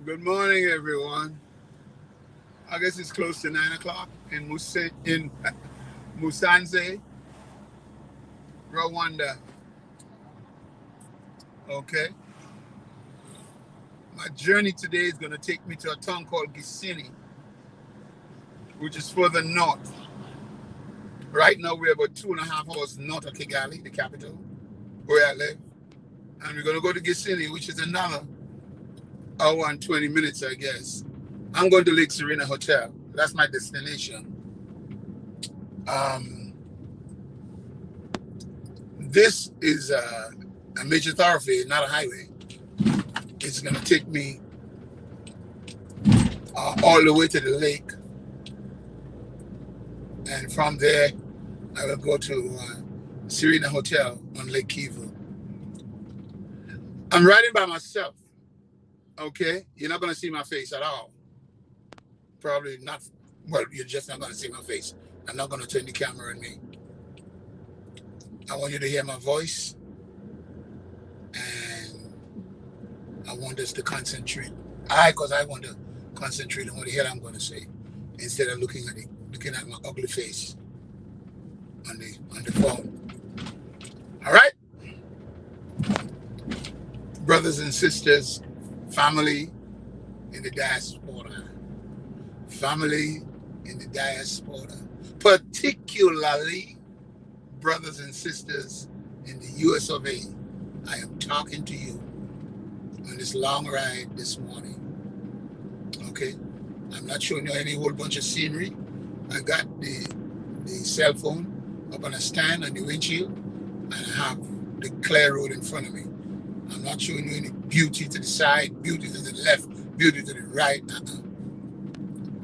Good morning, everyone. I guess it's close to 9 o'clock in Musanze, Rwanda. Okay. My journey today is going to take me to a town called Gisenyi, which is further north. Right now, we're about 2.5 hours north of Kigali, the capital, where I live. And we're going to go to Gisenyi, which is another hour and 20 minutes, I guess. I'm going to Lake Serena Hotel. That's my destination. Um, this is a major thoroughfare, not a highway. It's going to take me all the way to the lake. And from there, I will go to Serena Hotel on Lake Kivu. I'm riding by myself, okay? You're not going to see my face at all. Probably not. Well, you're just not going to see my face. I'm not going to turn the camera on me. I want you to hear my voice, and I want us to concentrate. Because I want to concentrate on what the hell I'm going to say, instead of looking at my ugly face on the phone. All right, brothers and sisters, family in the diaspora, particularly brothers and sisters in the US of A. I am talking to you on this long ride this morning. Okay, I'm not showing you any whole bunch of scenery. I got the cell phone up on a stand on the windshield, and I have the clear road in front of me. I'm not showing you any beauty to the side, beauty to the left, beauty to the right.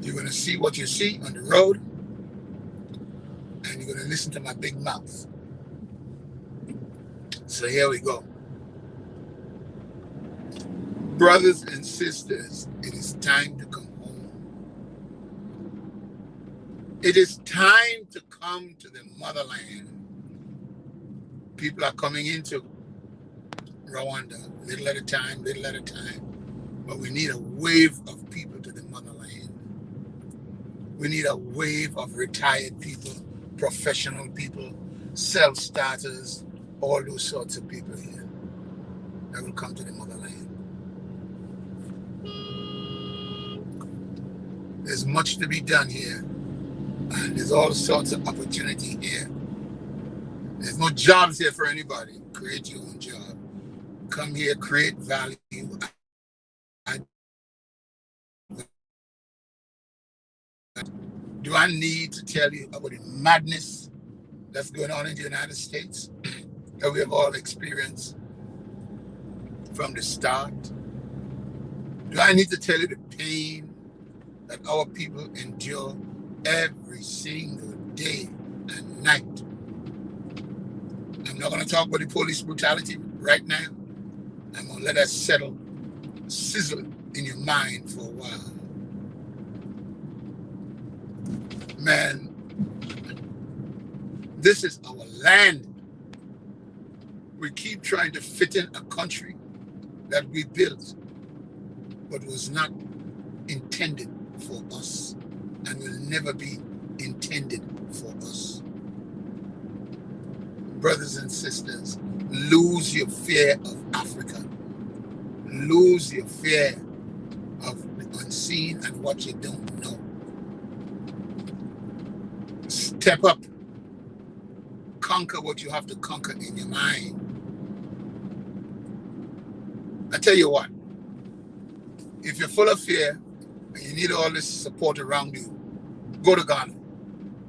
You're going to see what you see on the road, and you're going to listen to my big mouth. So here we go. Brothers and sisters, it is time to come home. It is time to come to the motherland. People are coming into Rwanda, little at a time, but we need a wave of people to the motherland. We need a wave of retired people, professional people, self-starters, all those sorts of people here that will come to the motherland. There's much to be done here, and there's all sorts of opportunity here. There's no jobs here for anybody. Create your own job. Come here, create value. Do I need to tell you about the madness that's going on in the United States that we have all experienced from the start? Do I need to tell you the pain that our people endure every single day and night? I'm not going to talk about the police brutality right now. I'm going to let that sizzle in your mind for a while. Man, this is our land. We keep trying to fit in a country that we built, but was not intended for us and will never be intended for us. Brothers and sisters, lose your fear of Africa. Lose your fear of the unseen and what you don't know. Step up. Conquer what you have to conquer in your mind. I tell you what, if you're full of fear and you need all this support around you, go to Ghana.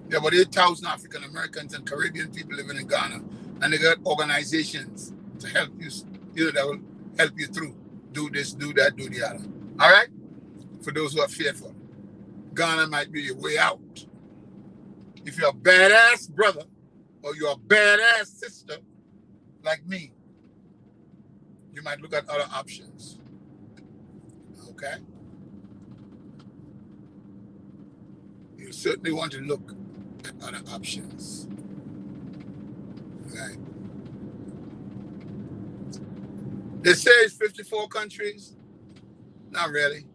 There are about 8,000 African Americans and Caribbean people living in Ghana, and they got organizations to help you, that will help you through. Do this, do that, do the other. All right? For those who are fearful, Ghana might be your way out. If you're a badass brother or you're a badass sister like me, you might look at other options. Okay? You certainly want to look at other options. Right? They say it's 54 countries. Not really.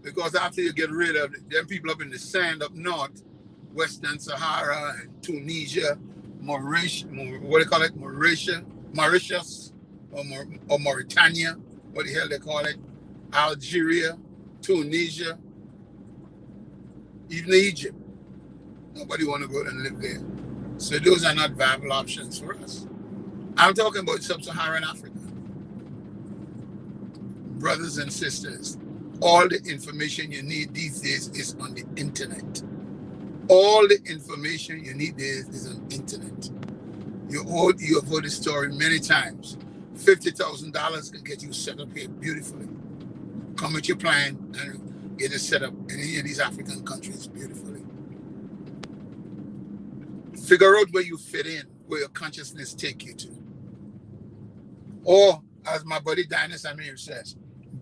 Because after you get rid of them people up in the sand up north, Western Sahara and Tunisia, Mauritius, what do you call it? Mauritius, or Mauritania, what the hell they call it? Algeria, Tunisia, even Egypt. Nobody want to go and live there. So those are not viable options for us. I'm talking about sub-Saharan Africa. Brothers and sisters, all the information you need these days is on the internet. All the information you need there is on the internet. You have heard the story many times. $50,000 can get you set up here beautifully. Come with your plan and get it set up in any of these African countries beautifully. Figure out where you fit in, where your consciousness take you to. Or, as my buddy Dinus Amir says,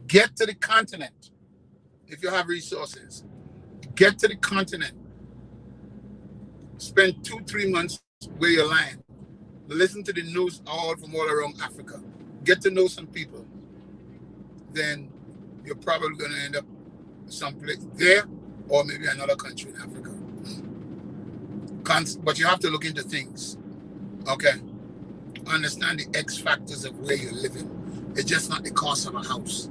get to the continent. If you have resources, get to the continent. Spend 2-3 months where you land. Listen to the news from all around Africa. Get to know some people. Then you're probably going to end up someplace there or maybe another country in Africa. But you have to look into things. Okay? Understand the X factors of where you're living. It's just not the cost of a house.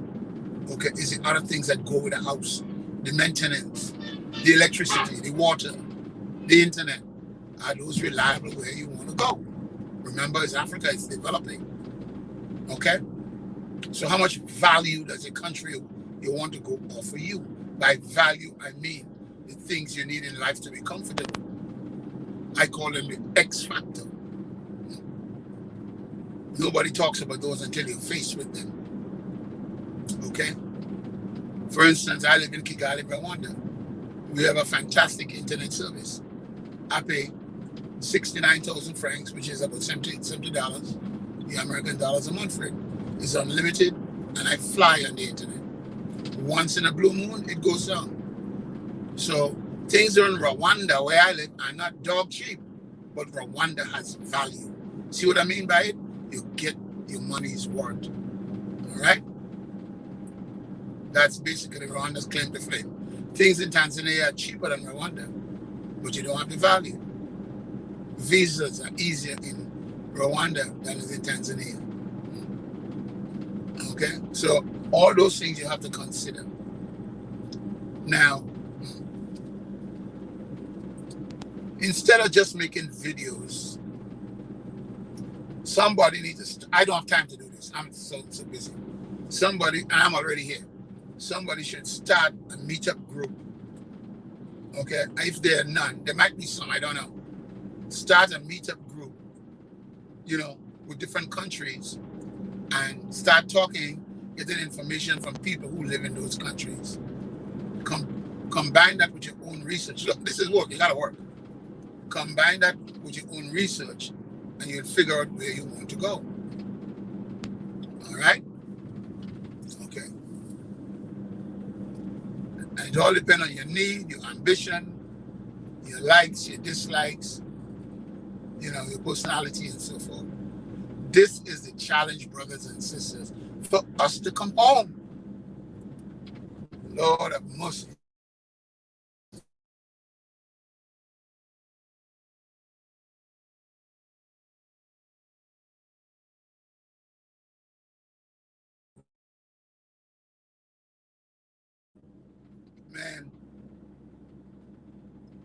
Okay? It's the other things that go with a house. The maintenance, the electricity, the water, the internet. Are those reliable where you want to go? Remember, as Africa is developing. Okay? So how much value does a country you want to go offer you? By value, I mean the things you need in life to be comfortable. I call them the X factor. Nobody talks about those until you're faced with them. Okay? For instance, I live in Kigali, Rwanda. We have a fantastic internet service. I pay 69,000 francs, which is about $70, the American dollars a month for it. It's unlimited, and I fly on the internet. Once in a blue moon, it goes down. So things in Rwanda, where I live, are not dog cheap, but Rwanda has value. See what I mean by it? You get your money's worth. All right? That's basically Rwanda's claim to fame. Things in Tanzania are cheaper than Rwanda, but you don't have the value. Visas are easier in Rwanda than is in Tanzania. Okay? So all those things you have to consider. Now, instead of just making videos, somebody needs to, I don't have time to do this. I'm so busy. Somebody, and I'm already here, somebody should start a meetup group. Okay? If there are none, there might be some, I don't know. Start a meetup group, with different countries and start talking, getting information from people who live in those countries. Combine that with your own research. Look, this is work. You got to work. Combine that with your own research and you'll figure out where you want to go. All right? Okay. And it all depends on your need, your ambition, your likes, your dislikes, your personality and so forth. This is the challenge, brothers and sisters, for us to come home. Lord have mercy. Man,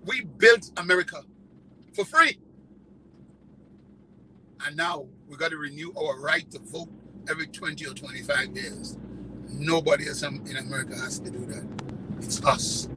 we built America for free. And now we got to renew our right to vote every 20 or 25 years. Nobody else in America has to do that. It's us.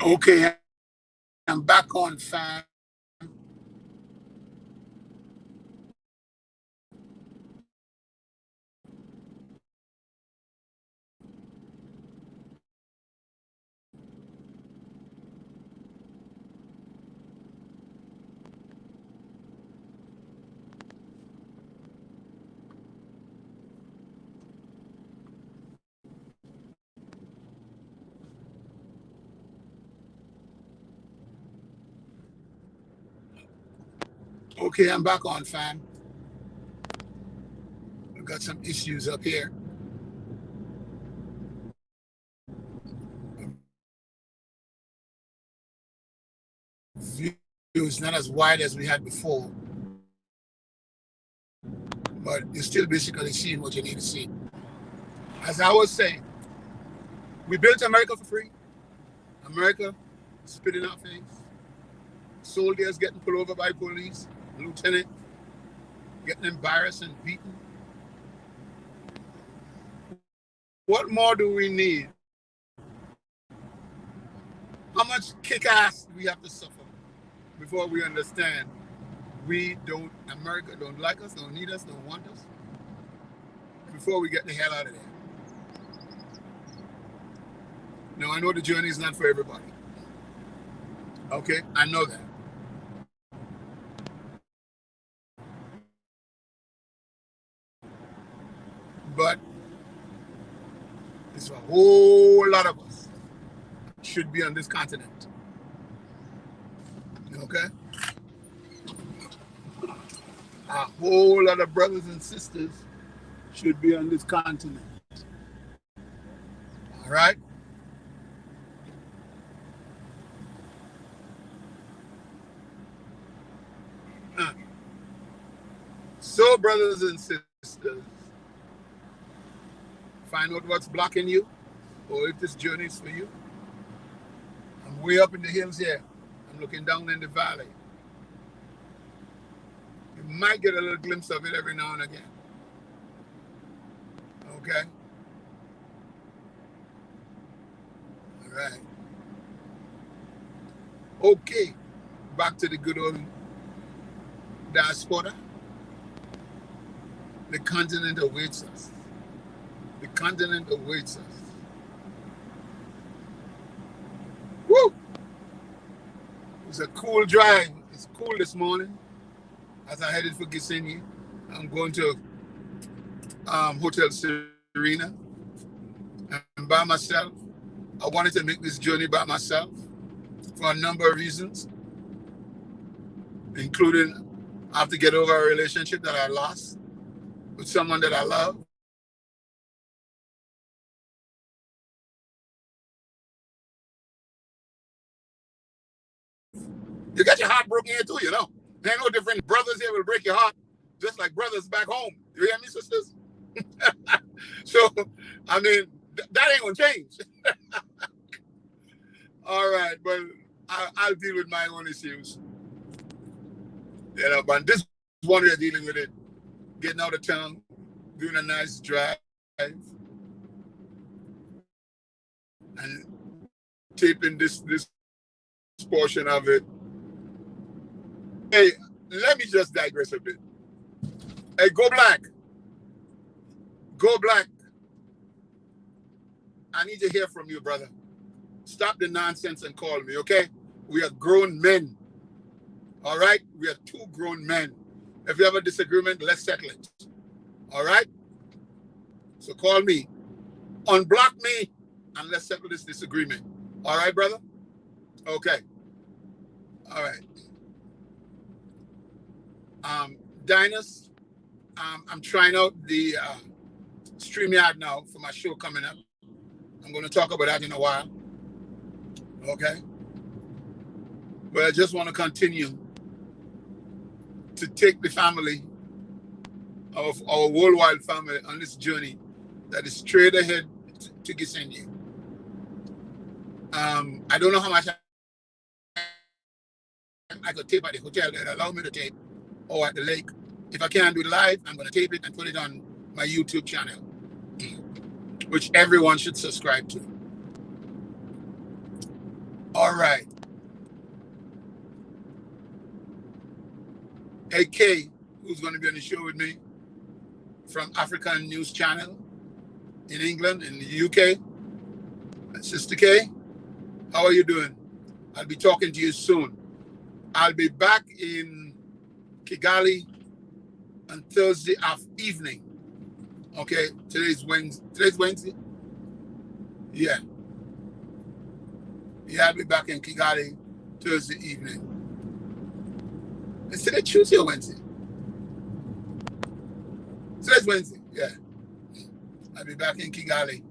Okay, I'm back on, fam. Okay, I'm back on, fam. I've got some issues up here. Views not as wide as we had before, but you're still basically seeing what you need to see. As I was saying, we built America for free. America spit in our face. Soldiers getting pulled over by police, lieutenant getting embarrassed and beaten. What more do we need? How much kick ass do we have to suffer before we understand America don't like us, don't need us, don't want us, before we get the hell out of there? Now, I know the journey is not for everybody. Okay, I know that. But there's a whole lot of us should be on this continent. Okay? A whole lot of brothers and sisters should be on this continent. All right? So, brothers and sisters, find out what's blocking you, or if this journey is for you. I'm way up in the hills here. I'm looking down in the valley. You might get a little glimpse of it every now and again. Okay? All right. Okay. Back to the good old diaspora. The continent awaits us. The continent awaits us. Woo! It's a cool drive. It's cool this morning. As I headed for Gisenji, I'm going to Hotel Serena. I'm by myself. I wanted to make this journey by myself for a number of reasons, including I have to get over a relationship that I lost with someone that I love. You got your heart broken here too, you know. There ain't no different. Brothers here will break your heart, just like brothers back home. You hear me, sisters? So, I mean, that ain't gonna change. All right, but I'll deal with my own issues. You know, but this one we're dealing with it. Getting out of town, doing a nice drive, and taping this portion of it. Hey, let me just digress a bit. Hey, go black. Go black. I need to hear from you, brother. Stop the nonsense and call me, okay? We are grown men. All right? We are two grown men. If you have a disagreement, let's settle it. All right? So call me. Unblock me and let's settle this disagreement. All right, brother? Okay. All right. Diners, I'm trying out the StreamYard now for my show coming up. I'm going to talk about that in a while. Okay? But I just want to continue to take the family of our worldwide family on this journey that is straight ahead to Gisenji. I don't know how much I could tape at the hotel that allow me to tape, or at the lake. If I can't do it live, I'm going to tape it and put it on my YouTube channel, which everyone should subscribe to. All right. Hey, Kay, who's going to be on the show with me from African News Channel in England, in the UK. Sister Kay, how are you doing? I'll be talking to you soon. I'll be back in Kigali on Thursday evening. Okay, today's Wednesday. Today's Wednesday? Yeah. Yeah, I'll be back in Kigali Thursday evening. Is today Tuesday or Wednesday? Today's Wednesday, yeah. I'll be back in Kigali.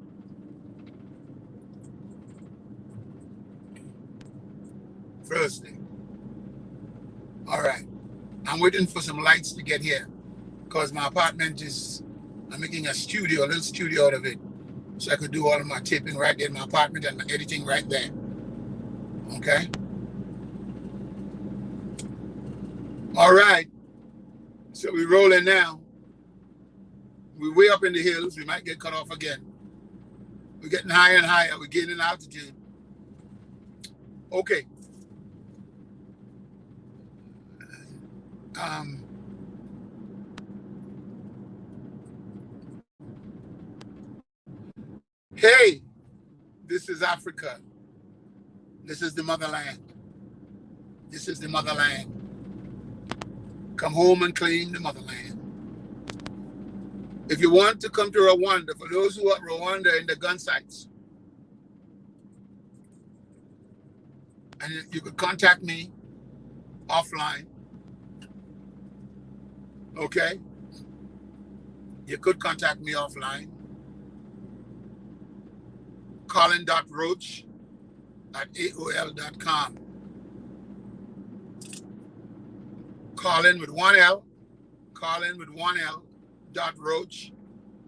Thursday. All right. I'm waiting for some lights to get here because my apartment is, I'm making a studio, a little studio out of it. So I could do all of my taping right there in my apartment and my editing right there. Okay? All right. So we're rolling now. We're way up in the hills. We might get cut off again. We're getting higher and higher. We're gaining altitude. Okay. Hey, this is Africa. This is the motherland. This is the motherland. Come home and claim the motherland. If you want to come to Rwanda, for those who are Rwanda in the gun sites, and you could contact me offline. Okay? You could contact me offline. Colin.roach@aol.com. Colin with one L. Colin with one L. Roach,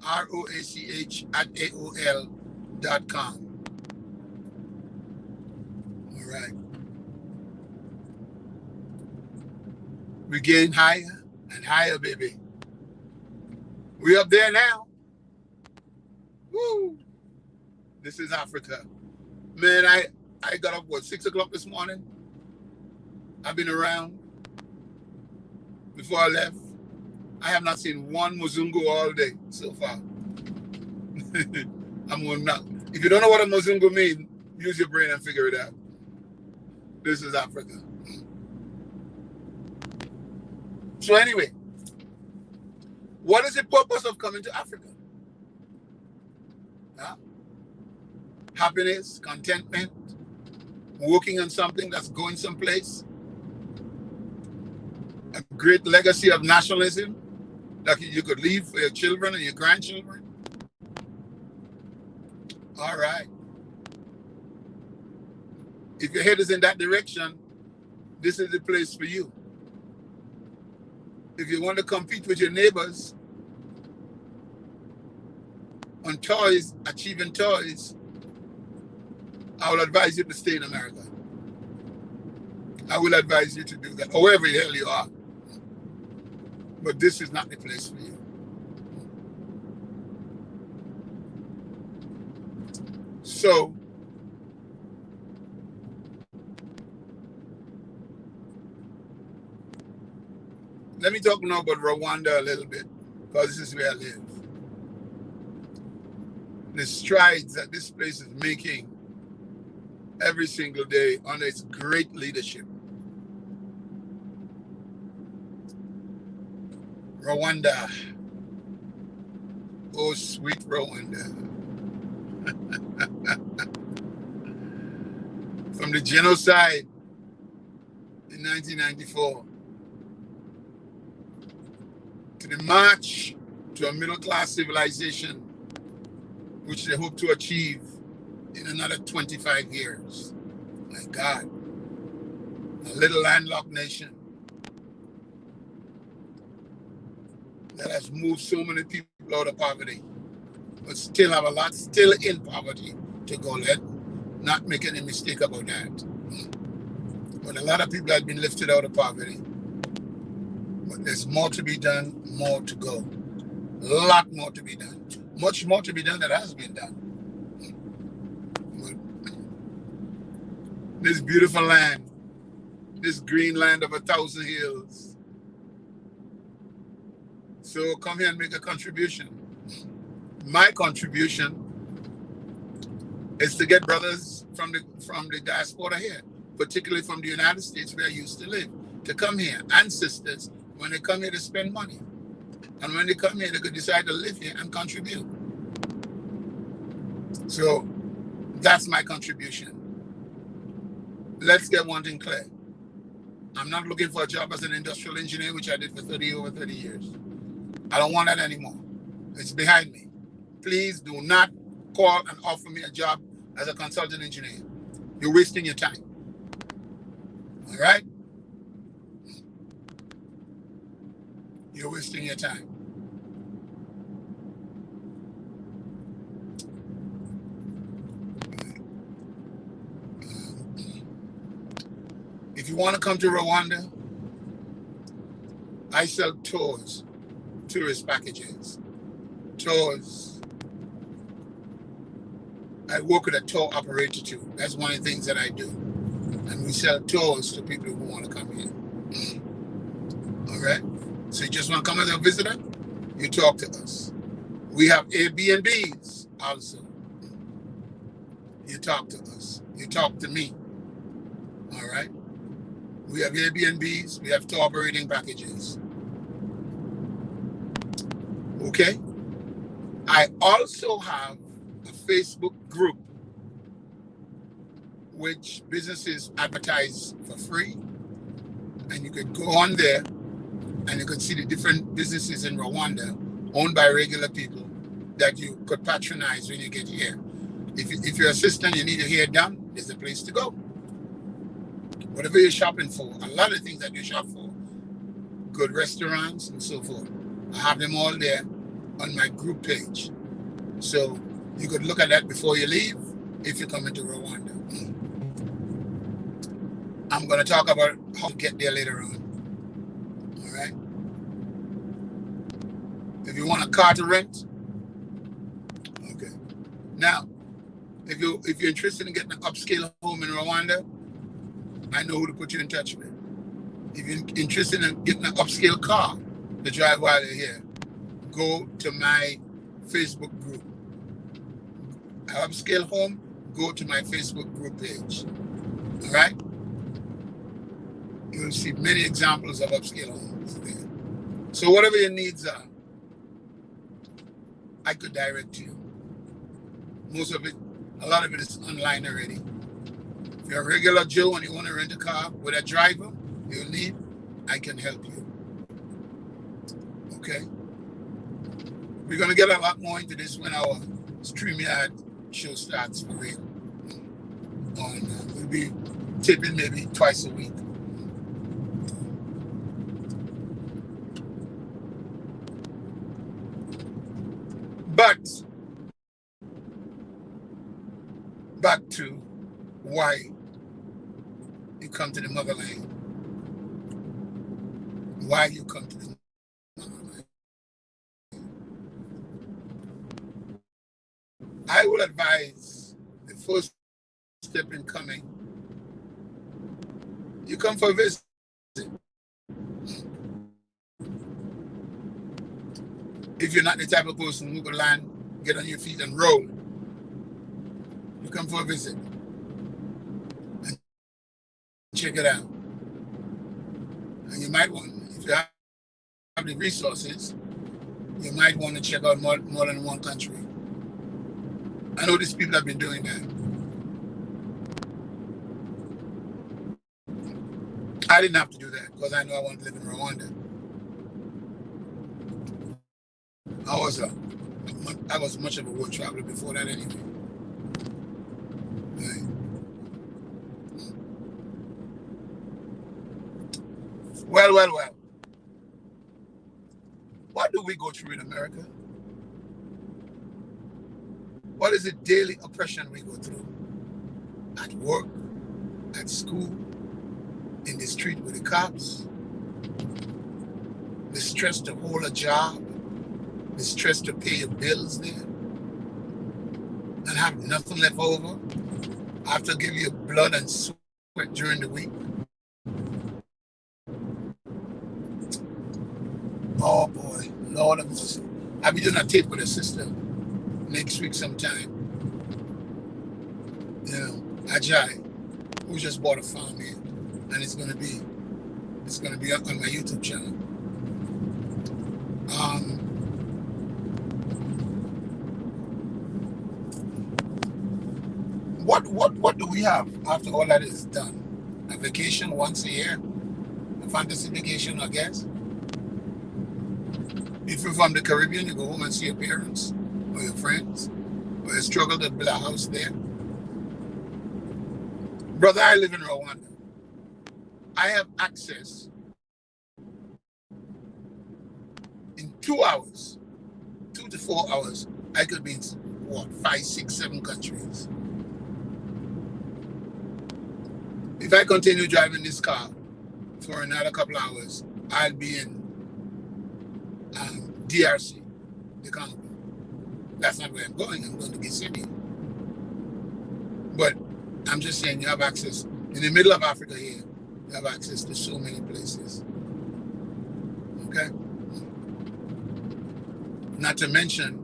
ROACH @AOL.com. All right. We're getting higher and higher, baby. We up there now. Woo! This is Africa. Man, I got up, 6 o'clock this morning? I've been around. Before I left, I have not seen one Muzungu all day so far. I'm going now. If you don't know what a Muzungu means, use your brain and figure it out. This is Africa. So anyway, what is the purpose of coming to Africa? Huh? Happiness, contentment, working on something that's going someplace, a great legacy of nationalism that you could leave for your children and your grandchildren. All right. If your head is in that direction, this is the place for you. If you want to compete with your neighbors on toys, achieving toys, I will advise you to stay in America. I will advise you to do that, or wherever the hell you are. But this is not the place for you. So, let me talk now about Rwanda a little bit, because this is where I live. The strides that this place is making every single day under its great leadership. Rwanda. Oh, sweet Rwanda. From the genocide in 1994 to the march to a middle-class civilization, which they hope to achieve in another 25 years. My God. A little landlocked nation that has moved so many people out of poverty, but still have a lot still in poverty to go. Let not make any mistake about that. But a lot of people have been lifted out of poverty. But there's more to be done, more to go. A lot more to be done. Much more to be done that has been done. This beautiful land, this green land of 1,000 hills. So come here and make a contribution. My contribution is to get brothers from the diaspora here, particularly from the United States where I used to live, to come here, and sisters, when they come here to spend money. And when they come here, they could decide to live here and contribute. So that's my contribution. Let's get one thing clear. I'm not looking for a job as an industrial engineer, which I did for over 30 years. I don't want that anymore. It's behind me. Please do not call and offer me a job as a consultant engineer. You're wasting your time. All right? You're wasting your time. If you want to come to Rwanda, I sell tours, tourist packages, tours. I work with a tour operator too. That's one of the things that I do. And we sell tours to people who want to come here. All right? So you just want to come as a visitor? You talk to us. We have Airbnbs also. You talk to us. You talk to me. All right? We have Airbnbs. We have tour operating packages. Okay? I also have a Facebook group which businesses advertise for free. And you could go on there and you could see the different businesses in Rwanda owned by regular people that you could patronize when you get here. If you're an assistant, you need your hair done, there's a place to go. Whatever you're shopping for, a lot of things that you shop for, good restaurants and so forth, I have them all there on my group page. So you could look at that before you leave if you come into Rwanda. I'm going to talk about how to get there later on. All right? If you want a car to rent, okay. Now, if you're interested in getting an upscale home in Rwanda, I know who to put you in touch with. If you're interested in getting an upscale car to drive while you're here, go to my Facebook group. Upscale home, go to my Facebook group page. All right? You'll see many examples of upscale homes there. So whatever your needs are, I could direct you. Most of it, a lot of it is online already. If you're a regular Joe and you want to rent a car with a driver you need, I can help you. Okay? We're going to get a lot more into this when our StreamYard show starts for real. We'll be tipping maybe twice a week. But back to why you come to the motherland. Why you come to the motherland. I would advise the first step in coming, you come for a visit. If you're not the type of person who could land, get on your feet and roll, you come for a visit and check it out. And you might want, if you have the resources, you might want to check out more than one country. I know these people have been doing that. I didn't have to do that because I know I wanted to live in Rwanda. I was much of a world traveler before that anyway. Right. Well. What do we go through in America? What is the daily oppression we go through? At work, at school, in the street with the cops, the stress to hold a job, the stress to pay your bills there, and have nothing left over after give you blood and sweat during the week. Oh boy, Lord of mercy. I'll be doing a tape with a sister next week sometime. You know, Ajay, who just bought a farm here, and it's gonna be up on my YouTube channel. What do we have after all that is done? A vacation once a year, a fantasy vacation, I guess. If you're from the Caribbean, you go home and see your parents or your friends, or you struggle to build a house there. Brother, I live in Rwanda. I have access in 2 hours, 2 to 4 hours. I could be in 5, 6, 7 countries. If I continue driving this car for another couple hours, I'll be in DRC, the Congo. That's not where I'm going. I'm going to gisenji. But I'm just saying, you have access in the middle of Africa here. You have access to so many places. Okay? Not to mention,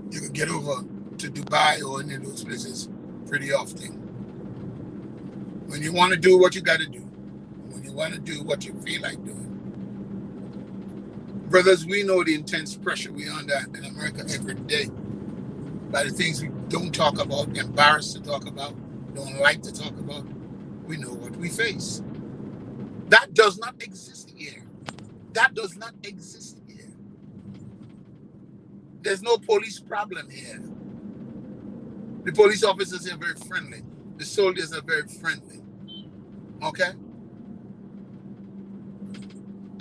you could get over to Dubai or any of those places pretty often. When you want to do what you got to do, when you want to do what you feel like doing. Brothers, we know the intense pressure we're under in America every day by the things we don't talk about, embarrassed to talk about, don't like to talk about. We know what we face. That does not exist here. That does not exist here. There's no police problem here. The police officers are very friendly. The soldiers are very friendly. Okay?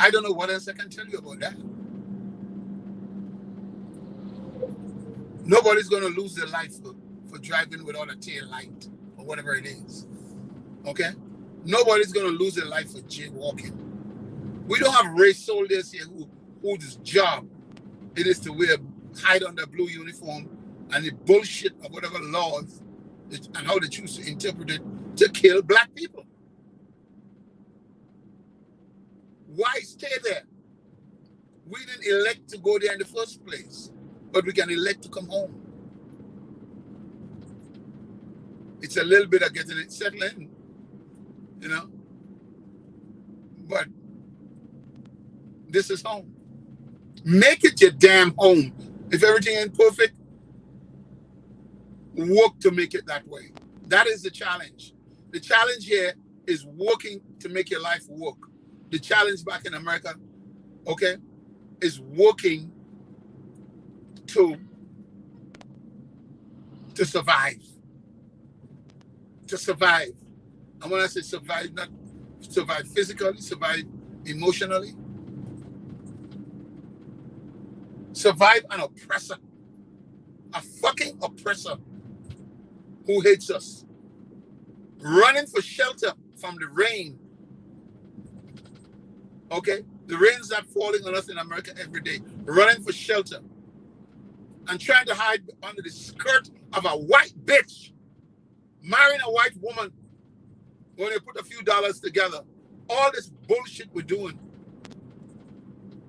I don't know what else I can tell you about that. Nobody's going to lose their life for driving without a tail light or whatever it is. Okay? Nobody's going to lose their life for jaywalking. We don't have race soldiers here whose job it is to hide under blue uniform and the bullshit of whatever laws and how they choose to interpret it to kill black people. Why stay there? We didn't elect to go there in the first place, but we can elect to come home. It's a little bit of getting it settled in, you know. But this is home. Make it your damn home. If everything ain't perfect, work to make it that way. That is the challenge. The challenge here is working to make your life work. The challenge back in America, okay, is working to survive. To survive. And when I say survive, not survive physically, survive emotionally. Survive an oppressor. A fucking oppressor who hates us. Running for shelter from the rain. Okay? The rain's not falling on us in America every day. Running for shelter. And trying to hide under the skirt of a white bitch. Marrying a white woman when they put a few dollars together. All this bullshit we're doing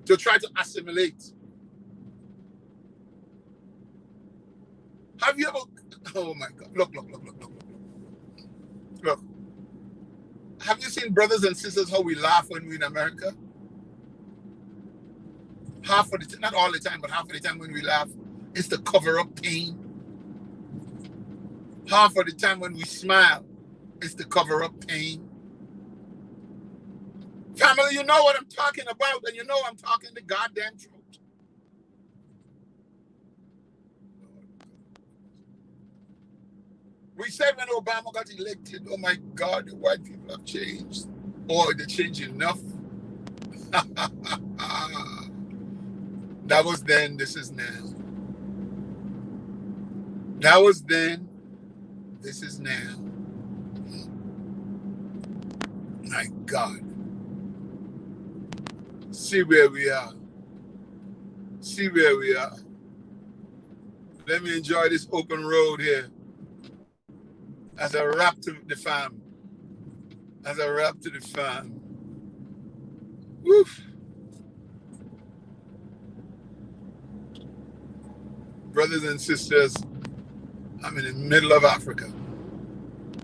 to try to assimilate. Have you ever... Oh my God. Look. Look. Have you seen brothers and sisters how we laugh when we're in America? Half of the time, not all the time, but half of the time when we laugh, it's to cover up pain. Half of the time when we smile, it's to cover up pain. Family, you know what I'm talking about, and you know I'm talking the goddamn truth. We said when Obama got elected, oh my God, the white people have changed. Or they changed enough. That was then, this is now. That was then, this is now. My God. See where we are. See where we are. Let me enjoy this open road here as I wrap to the fam. as I wrap to the fan. Woof. Brothers and sisters, I'm in the middle of Africa.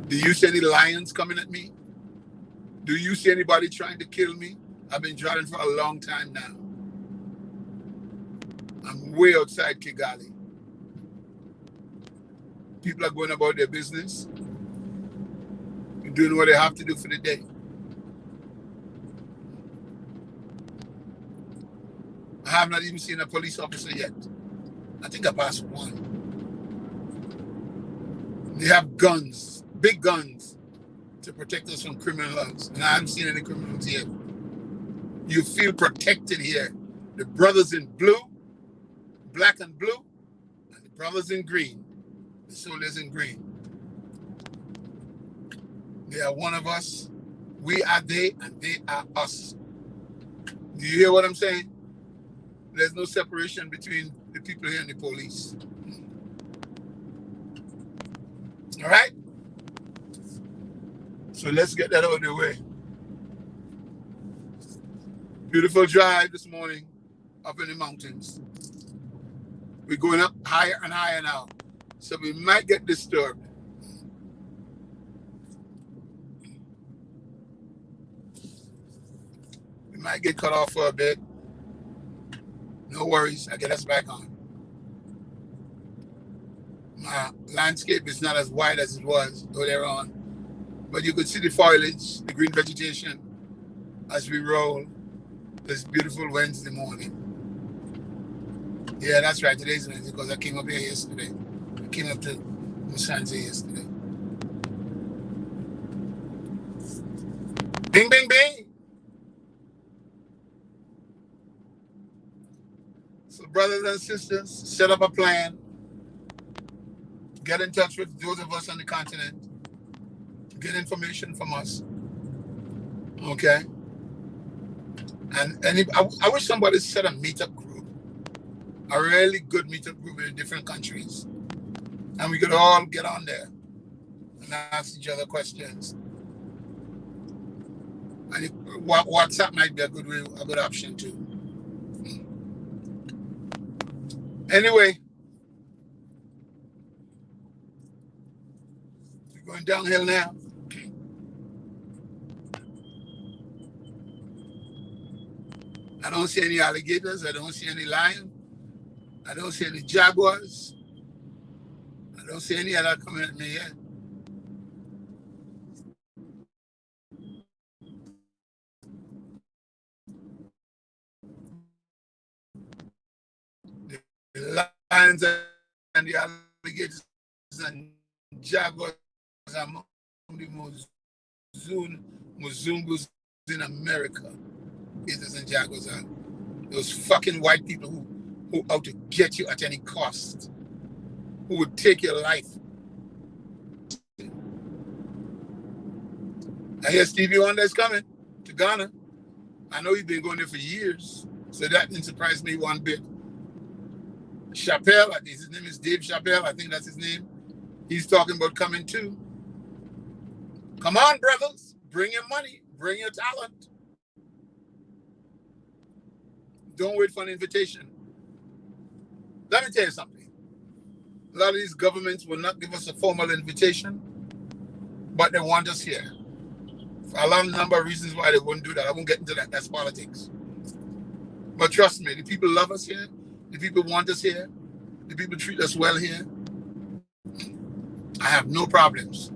Do you see any lions coming at me? Do you see anybody trying to kill me? I've been driving for a long time now. I'm way outside Kigali. People are going about their business, doing what they have to do for the day. I have not even seen a police officer yet. I think I passed one. They have guns, big guns, to protect us from criminals. And I haven't seen any criminals yet. You feel protected here. The brothers in blue, black and blue, and the brothers in green, the soldiers in green. They are one of us. We are they, and they are us. Do you hear what I'm saying? There's no separation between the people here and the police. All right? So let's get that out of the way. Beautiful drive this morning up in the mountains. We're going up higher and higher now. So we might get disturbed. We might get cut off for a bit. No worries, I get us back on. My landscape is not as wide as it was earlier on, but you could see the foliage, the green vegetation as we roll this beautiful Wednesday morning. Yeah, that's right, today's Wednesday because I came up here yesterday. I came up to Musanze yesterday. Bing, bing, bing. So brothers and sisters, set up a plan. Get in touch with those of us on the continent. Get information from us. Okay? And I wish somebody set a meetup group. A really good meetup group in different countries. And we could all get on there and ask each other questions. And WhatsApp might be a good option too. Anyway, we're going downhill now. I don't see any alligators. I don't see any lions. I don't see any jaguars. I don't see any other coming at me yet. The lions and the alligators and jaguars are among the Muzungus in America. Gators and jaguars are those fucking white people who out to get you at any cost, who would take your life. I hear Stevie Wonder is coming to Ghana. I know he's been going there for years, so that didn't surprise me one bit. Chappelle, I think his name is Dave Chappelle, I think that's his name. He's talking about coming too. Come on, brothers, bring your money, bring your talent. Don't wait for an invitation. Let me tell you something. A lot of these governments will not give us a formal invitation, but they want us here. For a lot of number of reasons why they wouldn't do that. I won't get into that. That's politics. But trust me, the people love us here. The people want us here. The people treat us well here. I have no problems.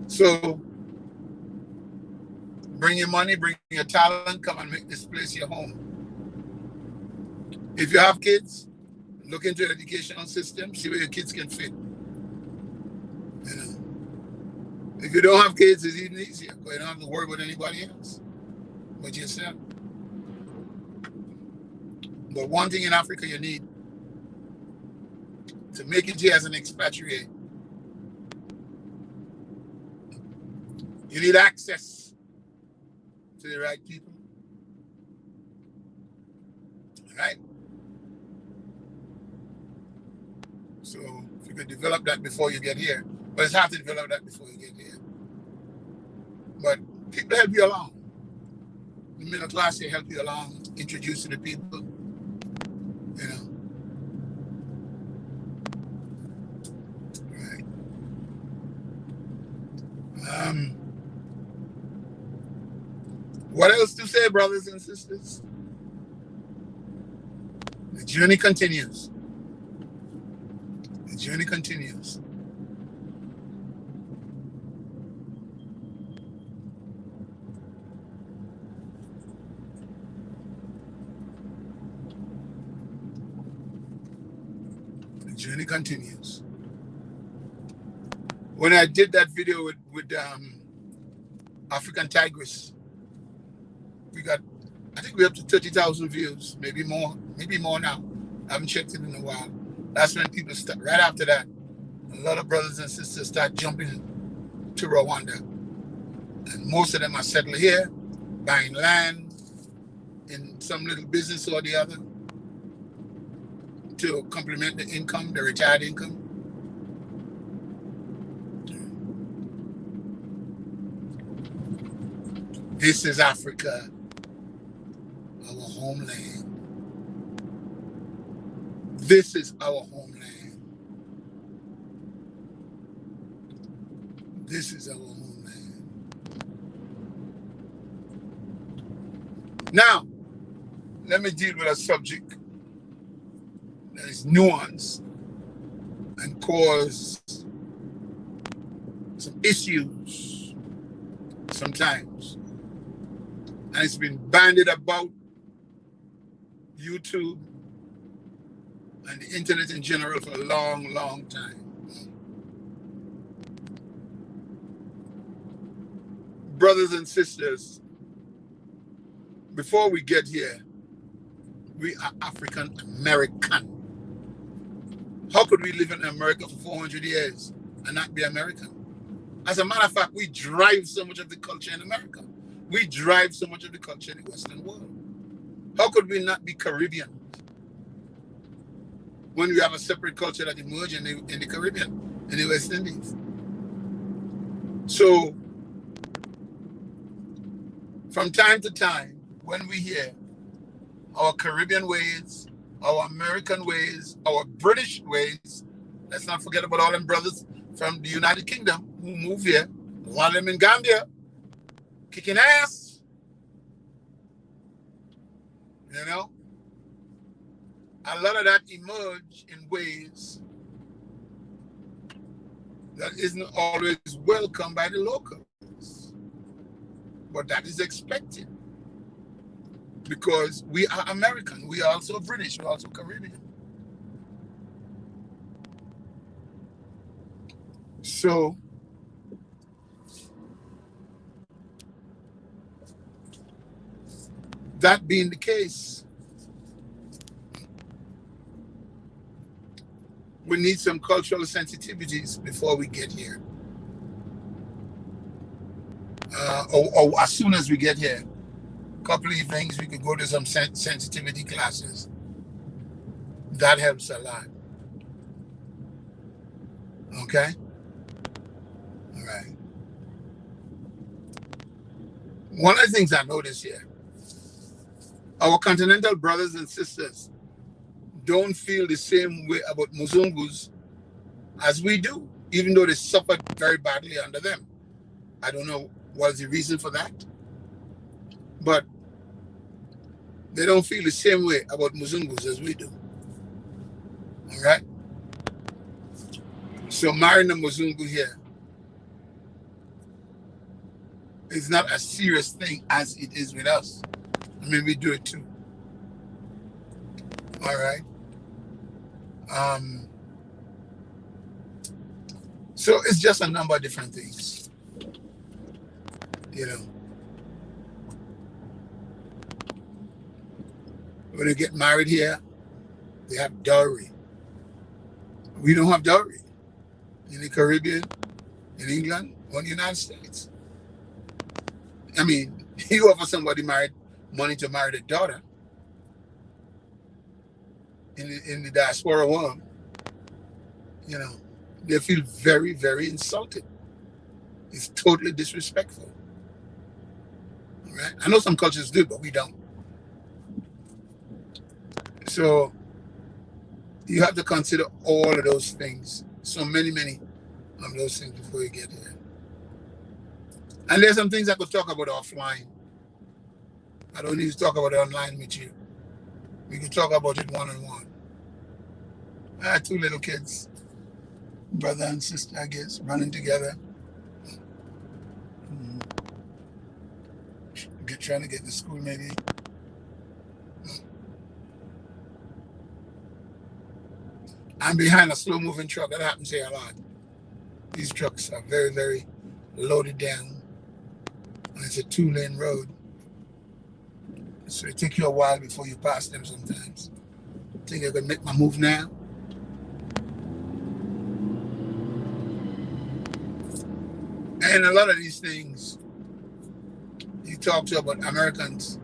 So bring your money, bring your talent, come and make this place your home. If you have kids, look into the educational system, see where your kids can fit. You know. If you don't have kids, it's even easier because you don't have to worry about anybody else but yourself. But one thing in Africa you need to make it here as an expatriate, you need access to the right people. All right? So if you You can develop that before you get here. But it's hard to develop that before you get here. But people help you along. The middle class, they help you along, introduce you to people, you know. Right. What else to say, brothers and sisters? The journey continues. The journey continues. The journey continues. When I did that video with African Tigress, we got, I think we're up to 30,000 views, maybe more now. I haven't checked it in a while. That's when people start, right after that, a lot of brothers and sisters start jumping to Rwanda. And most of them are settled here, buying land in some little business or the other to complement the income, the retired income. This is Africa, our homeland. This is our homeland. This is our homeland. Now, let me deal with a subject that is nuanced and cause some issues sometimes. And it's been bandied about YouTube and the internet in general for a long, long time. Brothers and sisters, before we get here, we are African American. How could we live in America for 400 years and not be American? As a matter of fact, we drive so much of the culture in America. We drive so much of the culture in the Western world. How could we not be Caribbean when we have a separate culture that emerged in the Caribbean, in the West Indies? So, from time to time, when we hear our Caribbean ways, our American ways, our British ways, let's not forget about all them brothers from the United Kingdom who move here, a lot of them in Gambia, kicking ass, you know? A lot of that emerge in ways that isn't always welcome by the locals. But that is expected because we are American. We are also British. We're also Caribbean. So, that being the case, we need some cultural sensitivities before we get here. Or as soon as we get here, a couple of things, we could go to some sensitivity classes. That helps a lot. Okay? All right. One of the things I noticed here, our continental brothers and sisters don't feel the same way about Muzungus as we do, even though they suffered very badly under them. I don't know what's the reason for that, but they don't feel the same way about Muzungus as we do. All right? So marrying a Muzungu here is not a serious thing as it is with us. I mean, we do it too. All right? So it's just a number of different things, you know. When they get married here, they have dowry. We don't have dowry in the Caribbean, in England, or in the United States. I mean, you offer somebody money to marry their daughter in the diaspora world, you know, They feel very, very insulted. It's totally disrespectful. All right? I know some cultures do, but we don't. So you have to consider all of those things. So many, many of those things before you get here. And there's some things I could talk about offline. I don't need to talk about it online with you. We can talk about it one-on-one. I had two little kids, brother and sister, I guess, running together. Trying to get to school maybe. I'm behind a slow-moving truck. That happens here a lot. These trucks are very, very loaded down. And it's a two-lane road. So it takes you a while before you pass them sometimes. Think I can make my move now? And a lot of these things, you talk to about Americans.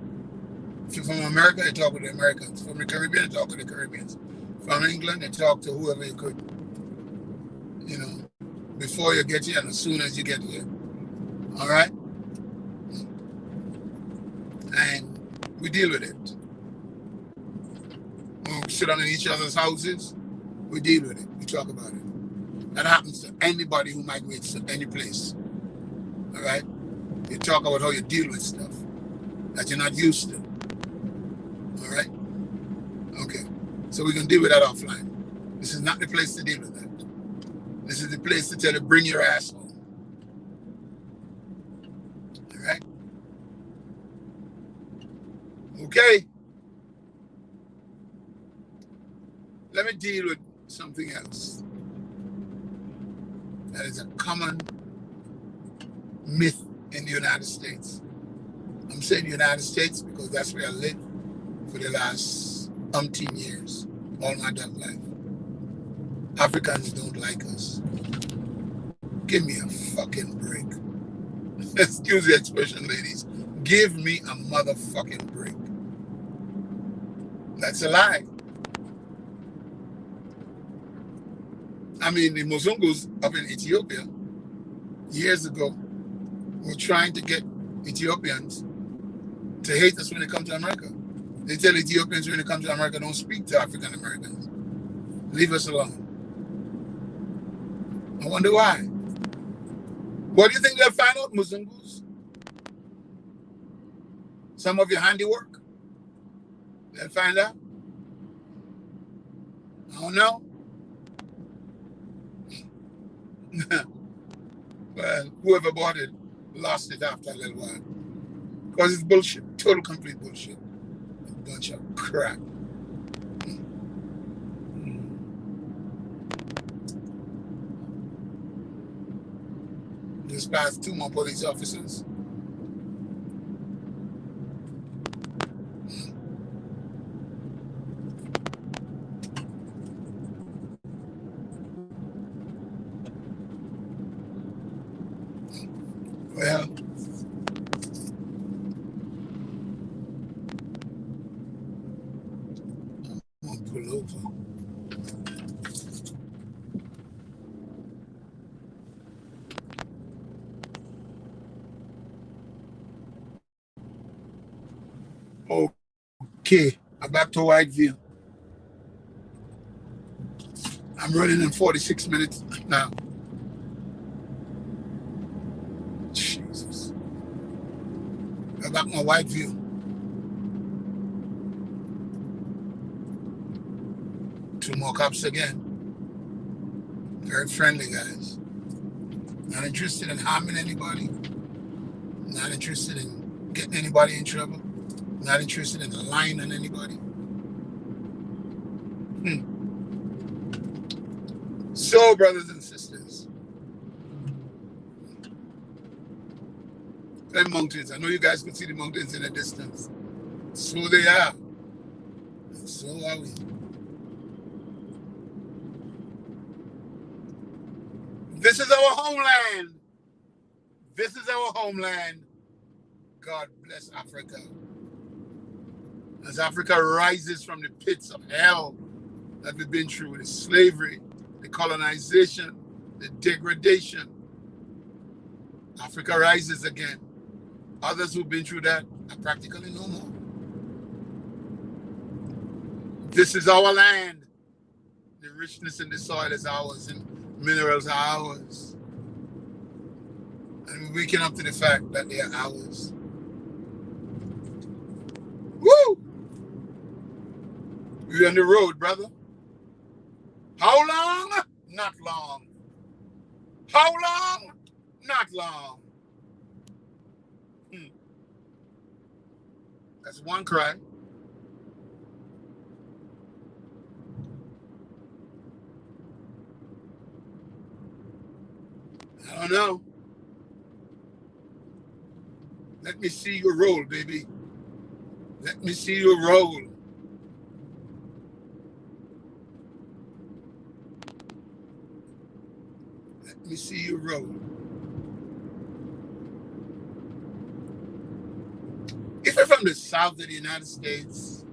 If you're from America, you talk with the Americans. From the Caribbean, you talk with the Caribbeans. From England, you talk to whoever you could, you know, before you get here and as soon as you get here. All right? And we deal with it. When we sit down in each other's houses, we deal with it. We talk about it. That happens to anybody who migrates to any place. All right? You talk about how you deal with stuff that you're not used to. All right? Okay. So we can deal with that offline. This is not the place to deal with that. This is the place to tell you, bring your ass home. All right? Okay. Let me deal with something else. That is a common myth in the United States. I'm saying the United States because that's where I lived for the last umpteen years, all my damn life. Africans don't like us. Give me a fucking break. Excuse the expression, ladies. Give me a motherfucking break. That's a lie. I mean, the Mozungus up in Ethiopia years ago were trying to get Ethiopians to hate us when they come to America. They tell Ethiopians when they come to America, don't speak to African Americans. Leave us alone. I wonder why. What do you think they'll find out, Muzungus? Some of your handiwork? They'll find out? I don't know. Well, whoever bought it lost it after a little while. Because it's bullshit. Total, complete bullshit. A bunch of crap. Just passed 2 more police officers. Well, I'm going to pull over. Okay, I'm back to Whiteview. I'm running in 46 minutes now. Jesus. I'm back on Whiteview. Two more cops again. Very friendly guys. Not interested in harming anybody. Not interested in getting anybody in trouble. Not interested in lying on anybody. So, brothers and sisters, them mountains, I know you guys can see the mountains in the distance. So they are. And so are we. This is our homeland. This is our homeland. God bless Africa. As Africa rises from the pits of hell that we've been through with the slavery, the colonization, the degradation. Africa rises again. Others who've been through that are practically no more. This is our land. The richness in the soil is ours, and minerals are ours. And we waking up to the fact that they are ours. Woo! We're on the road, brother. How long? Not long. How long? Not long. That's one cry. I don't know. Let me see you roll, baby. Let me see you roll. Let me see you roll. If you're from the south of the United States,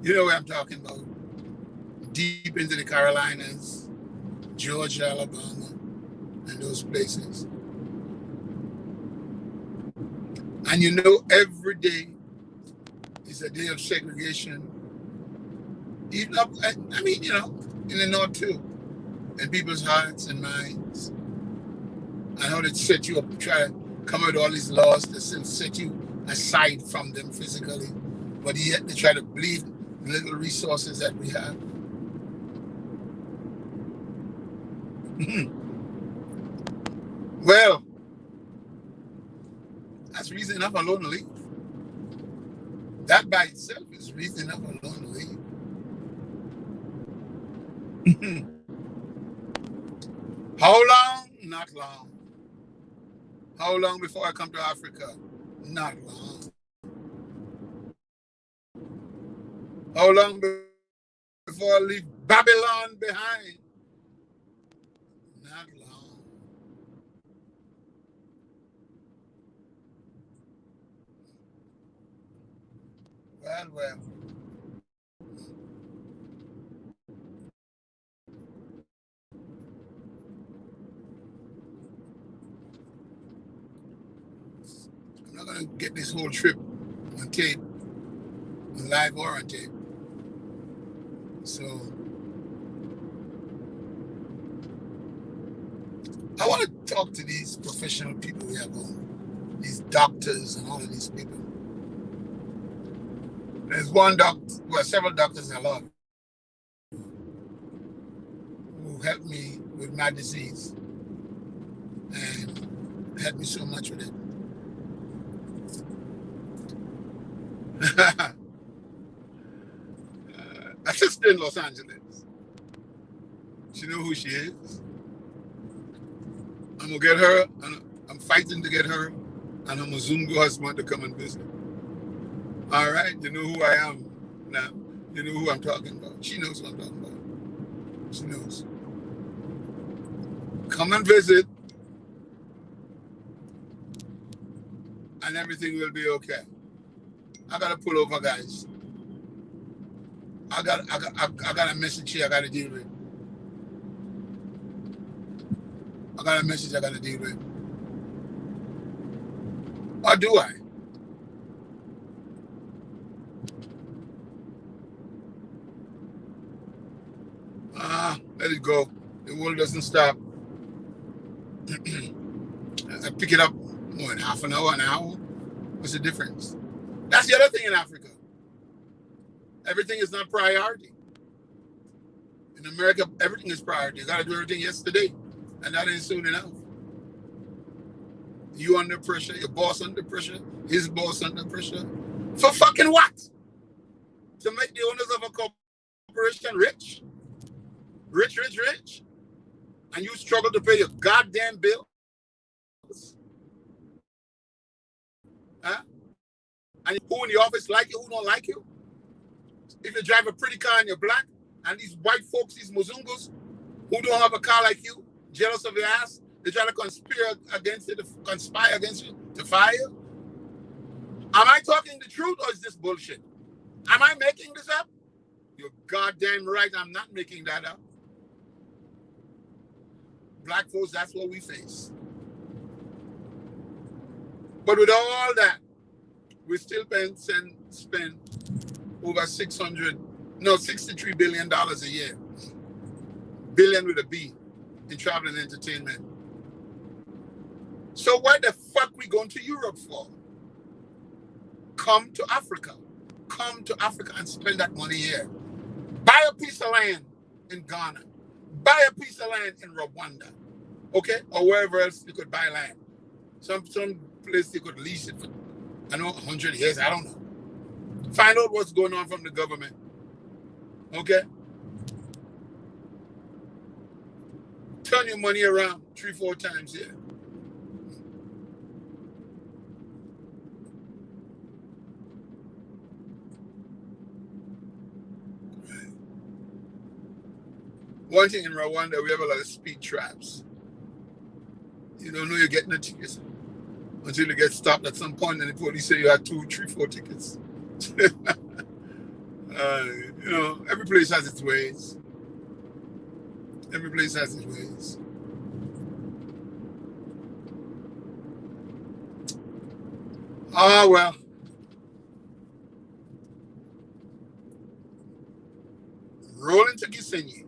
you know what I'm talking about. Deep into the Carolinas, Georgia, Alabama, and those places. And you know every day is a day of segregation. Even up, I mean, you know, in the north too. In people's hearts and minds. I know they set you up, try to come up with all these laws that set you aside from them physically, but yet they try to bleed the little resources that we have. Well, that's reason enough alone to leave. That by itself is reason enough alone to leave. How long? Not long. How long before I come to Africa? Not long. How long before I leave Babylon behind? Not long. Well. I'm not going to get this whole trip on tape, on live or on tape. So, I want to talk to these professional people we have on, these doctors and all of these people. There's one doctor, well, several doctors I love who helped me with my disease and helped me so much with it. A sister in Los Angeles. She know who she is. I'm gonna get her, and I'm fighting to get her, and I'm a Zungu husband to come and visit. All right, you know who I am now. You know who I'm talking about. She knows what I'm talking about. She knows. Come and visit, and everything will be okay. I gotta pull over, guys. I got a message here I gotta deal with. I got a message I gotta deal with. Or do I? Let it go. The world doesn't stop. I pick it up more in half an hour. What's the difference? That's the other thing in Africa. Everything is not priority. In America, everything is priority. You got to do everything yesterday, and that ain't soon enough. You under pressure, your boss under pressure, his boss under pressure. For fucking what? To make the owners of a corporation rich? Rich? And you struggle to pay your goddamn bills? Huh? And who in the office like you, who don't like you? If you drive a pretty car and you're black, and these white folks, these Muzungus, who don't have a car like you, jealous of your ass, they try to conspire against you to fire you? Am I talking the truth or is this bullshit? Am I making this up? You're goddamn right, I'm not making that up. Black folks, that's what we face. But with all that, we still spend over $63 billion a year. Billion with a B in travel and entertainment. So why the fuck we going to Europe for? Come to Africa. Come to Africa and spend that money here. Buy a piece of land in Ghana. Buy a piece of land in Rwanda. Okay? Or wherever else you could buy land. Some place you could lease it for, 100 years. I don't know. Find out what's going on from the government. Okay? Turn your money around 3-4 times here. One thing in Rwanda, we have a lot of speed traps. You don't know you're getting a ticket until you get stopped at some point and the police say you had 2, 3, 4 tickets. Every place has its ways. Every place has its ways. Ah, well. Rolling to Gisenji.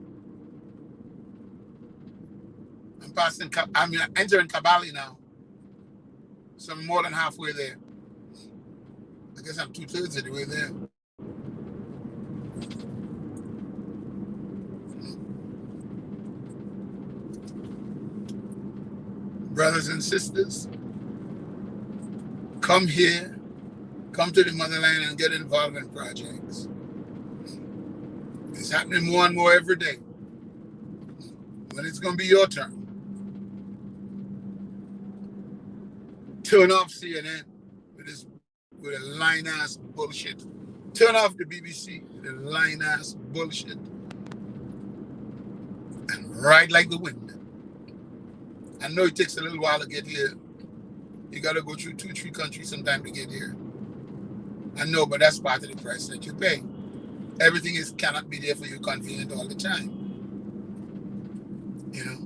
I'm entering Kabali now. So I'm more than halfway there. I guess I'm 2/3 of the way there. Brothers and sisters, come here, come to the motherland and get involved in projects. It's happening more and more every day. When it's going to be your turn. Turn off CNN with a line-ass bullshit. Turn off the BBC with a line-ass bullshit. And ride like the wind. I know it takes a little while to get here. You got to go through 2-3 countries sometime to get here. I know, but that's part of the price that you pay. Everything cannot be there for you convenient all the time. You know?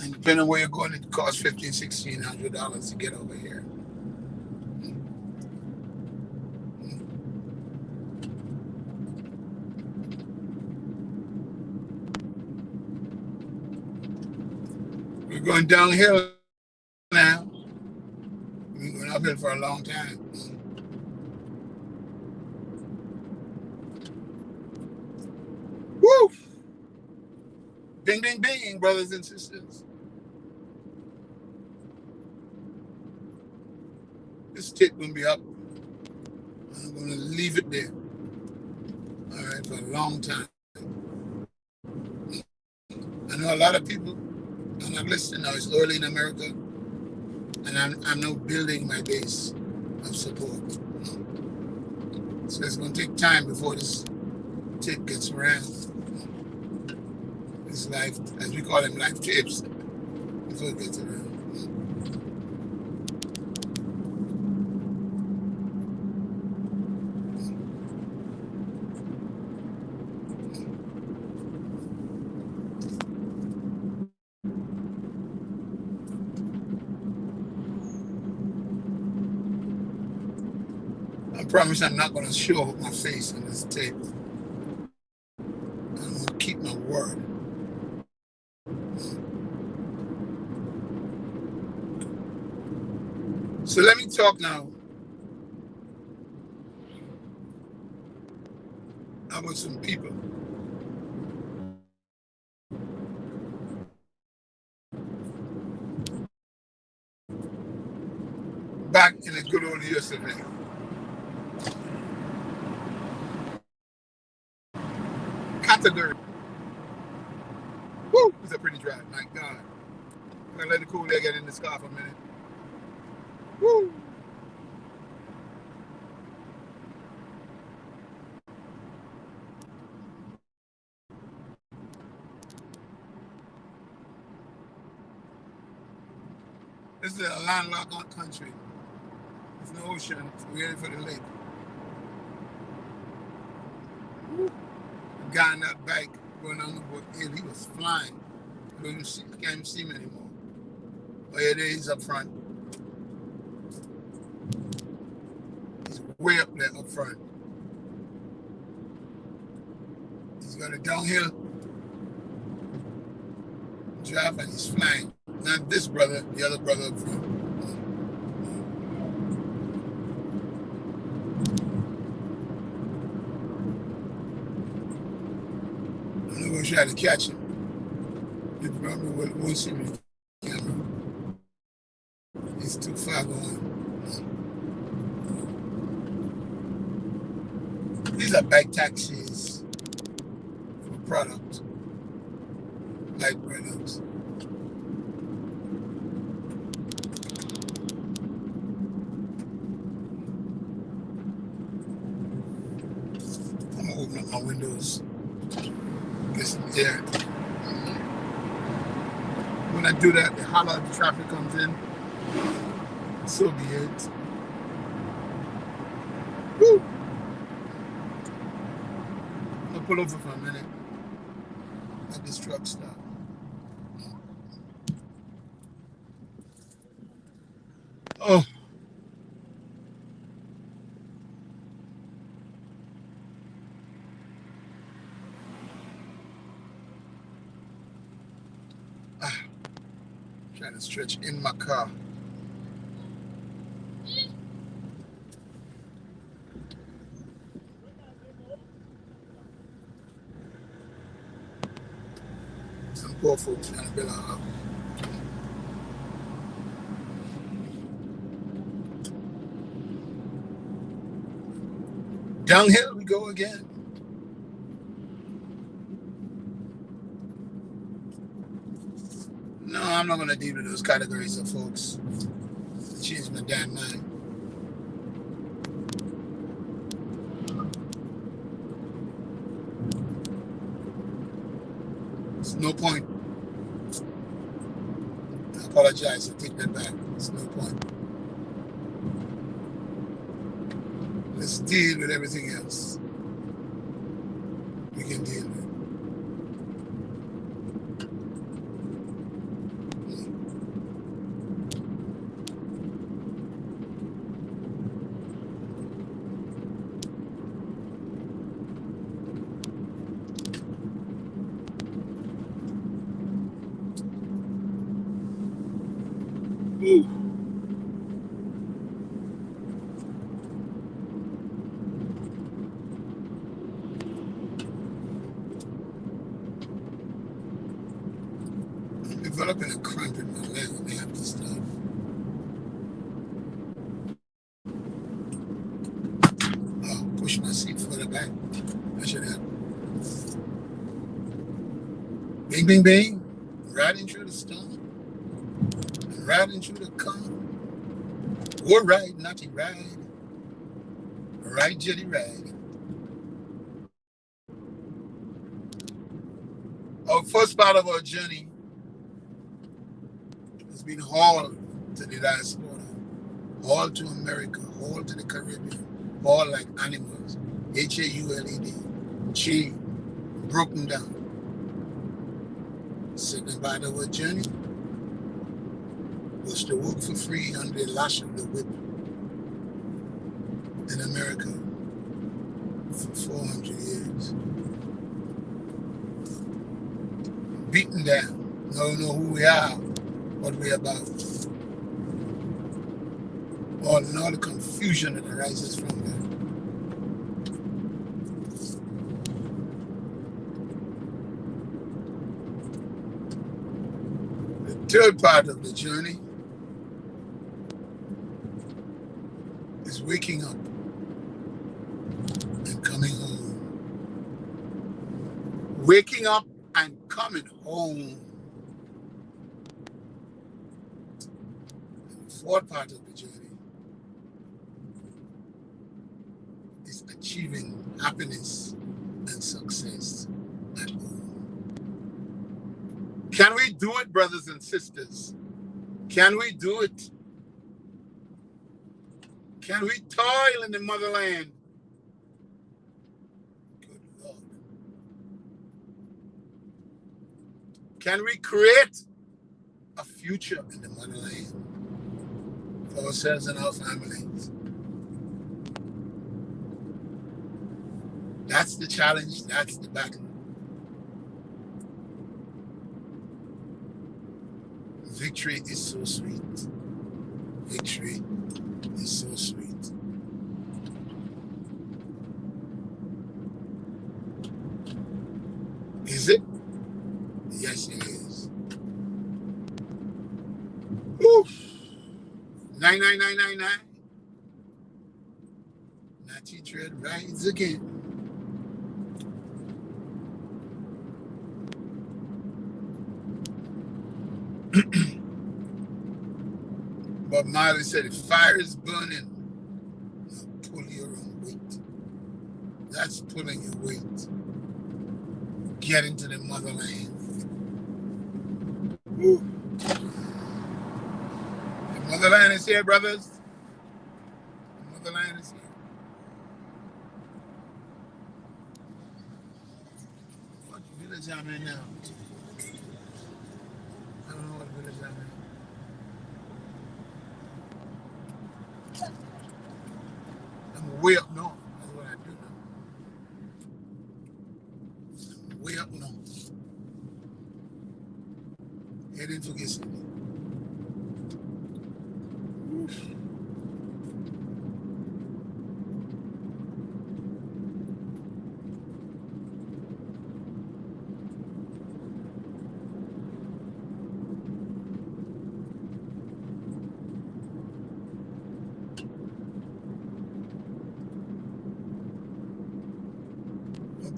And depending on where you're going, it costs $1,500, $1,600 to get over here. We're going downhill now. We've been uphill for a long time. Woo! Bing, bing, bing, brothers and sisters. This tape gonna be up. I'm gonna leave it there. All right, for a long time. I know a lot of people are not listening now. It's early in America, and I'm now building my base of support. So it's gonna take time before this tape gets around. This life, as we call them, life tapes, before it gets around. I promise I'm not going to show my face on this tape. I'm going to keep my word. So let me talk now about some people. Back in the good old years of it. Category. Woo! It's a pretty drive, my God. I'm going to let the cool air get in this car for a minute. Woo! This is a landlocked country. There's no ocean. We're ready for the lake. Woo. guy on that bike going on the hill, he was flying. I can't even see him anymore. But here it is up front. He's way up there up front. He's got a downhill drive and he's flying. Not this brother, the other brother up front. I'm going to try to catch him. You probably won't see me. He's too far going. These are bike taxis for products, light products. I'm gonna open up my windows, get some air. When I do that, the holler of the traffic comes in. So be it. Woo! I'll pull over for a minute. Let this truck stop. Oh. Trying to stretch in my car. Some poor folks trying to build a house. Downhill we go again. No, I'm not going to deal with those categories of folks. Change my damn mind. There's no point. I apologize. I take that back. There's no point. Let's deal with everything else we can deal with. Ooh. I'm developing a cramp in my leg. I may have to stop. Oh, push my seat further back. I should have. Bing, bing, bing. Riding through the storm. Riding through the calm. Or ride, not to ride. Ride, jetty, ride. Our first part of our journey has been hauled to the diaspora, hauled to America, hauled to the Caribbean, hauled like animals. HAULED. Chained, broken down. Second part of our journey was to work for free under the lash of the whip in America for 400 years. Beaten down, don't know who we are, what we're about. All the confusion that arises from that. The third part of the journey is waking up and coming home. Waking up and coming home. And the fourth part of the journey is achieving happiness and success at home. Can we do it, brothers and sisters? Can we do it? Can we toil in the motherland? Good Lord. Can we create a future in the motherland for ourselves and our families? That's the challenge. That's the battle. Victory is so sweet. Victory is so sweet. Is it? Yes, it is. Woo! 99999. Natty Dread rides again. But Marley said, if fire is burning, pull your own weight. That's pulling your weight. Get into the motherland. Woo. The motherland is here, brothers. The motherland is here. What village I'm in now? I don't know what village I'm in. I'm way up north. That's what I do now. I'm way up north. Heading to gisenji.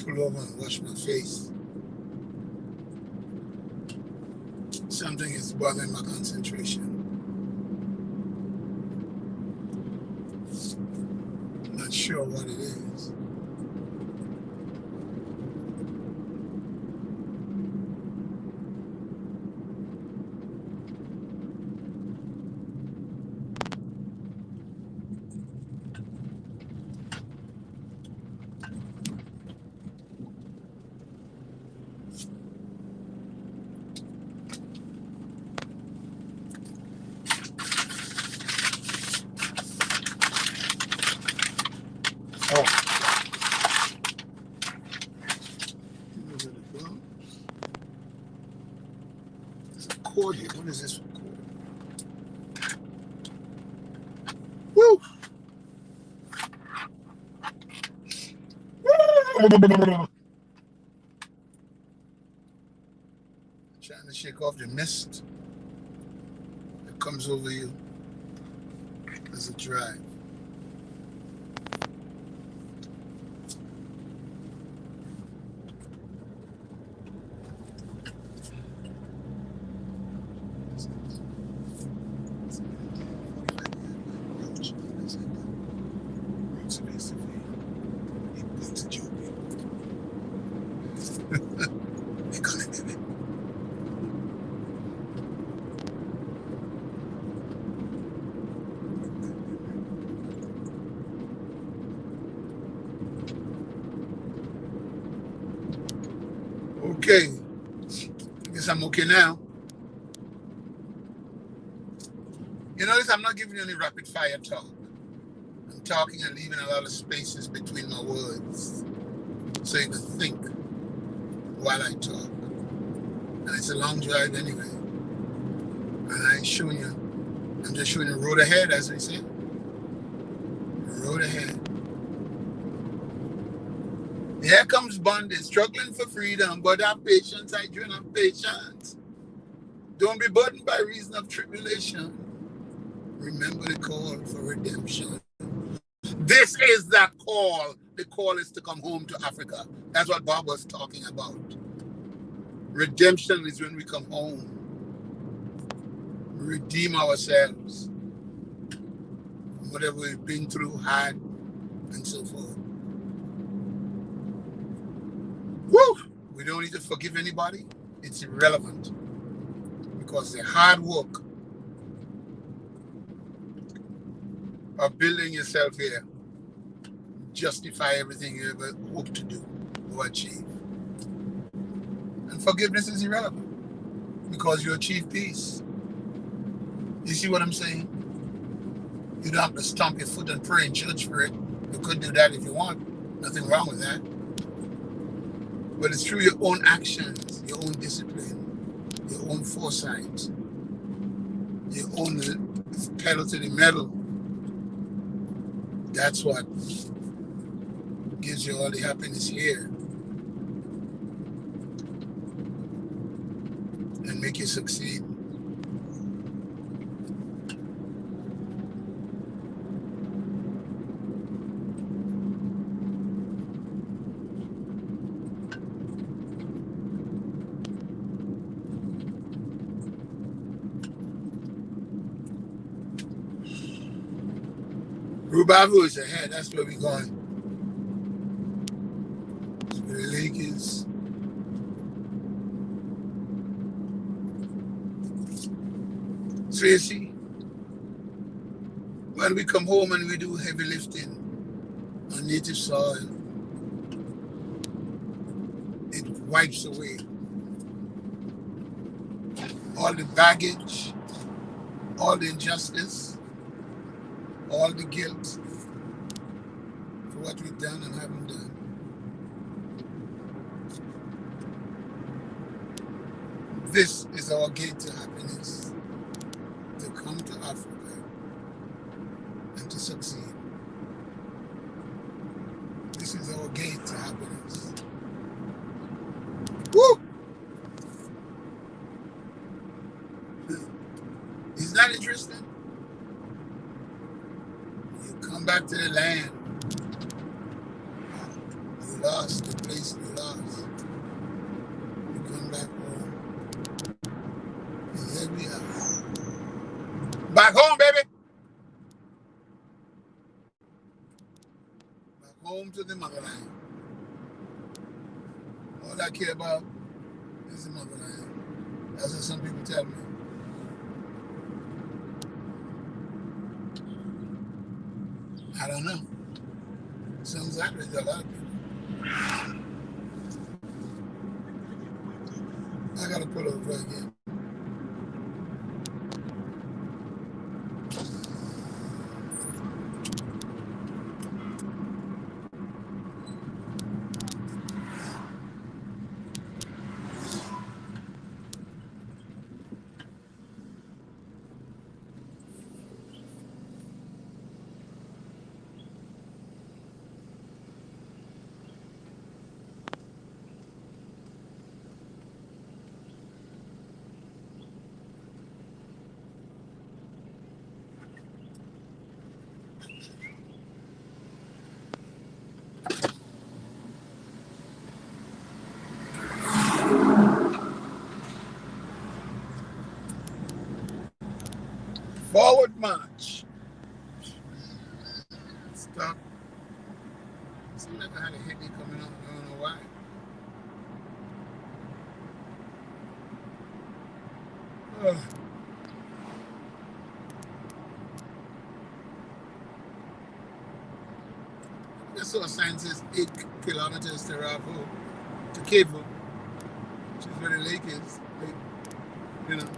Pull over and wash my face. Something is bothering my concentration. I'm not sure what it is. Oh. There's a cord here. What is this cord? Woo! Trying to shake off the mist that comes over you as it dries. Okay, I guess I'm okay now. You notice I'm not giving you any rapid fire talk. I'm talking and leaving a lot of spaces between my words so you can think while I talk. And it's a long drive anyway. And I ain't showing you, I'm just showing you the road ahead, as they say. Road ahead. Here comes bondage, struggling for freedom, but have patience, I dream of patience. Don't be burdened by reason of tribulation. Remember the call for redemption. This is that call. The call is to come home to Africa. That's what Bob was talking about. Redemption is when we come home. We redeem ourselves from whatever we've been through, had, and so forth. Woo! We don't need to forgive anybody. It's irrelevant. Because the hard work of building yourself here justify everything you ever hope to do or achieve. And forgiveness is irrelevant. because you achieve peace. You see what I'm saying? You don't have to stomp your foot and pray in church for it. You could do that if you want. Nothing wrong with that. But it's through your own actions, your own discipline, your own foresight, your own pedal to the metal. That's what gives you all the happiness here and make you succeed. Rubavu is ahead. That's where we're going. That's where the lake is. So you see, when we come home and we do heavy lifting on native soil, it wipes away all the baggage, all the injustice, all the guilt for what we've done and haven't done. This is our gate to happiness, to come to Africa and to succeed. This is our gate to happiness. Woo! Isn't that interesting? You come back to the land. You lost the place you lost. You come back home. And here we are. Back home, baby! Back home to the motherland. All I care about is the motherland. That's what some people tell me. I don't know. Sounds like there's a lot of people. I gotta pull over again. Forward march. Stop. Seems like I had a hippie coming up. I don't know why. Oh. I saw a sign says 8 kilometers to Ravo, to Cable, which is where the lake is. Like, you know.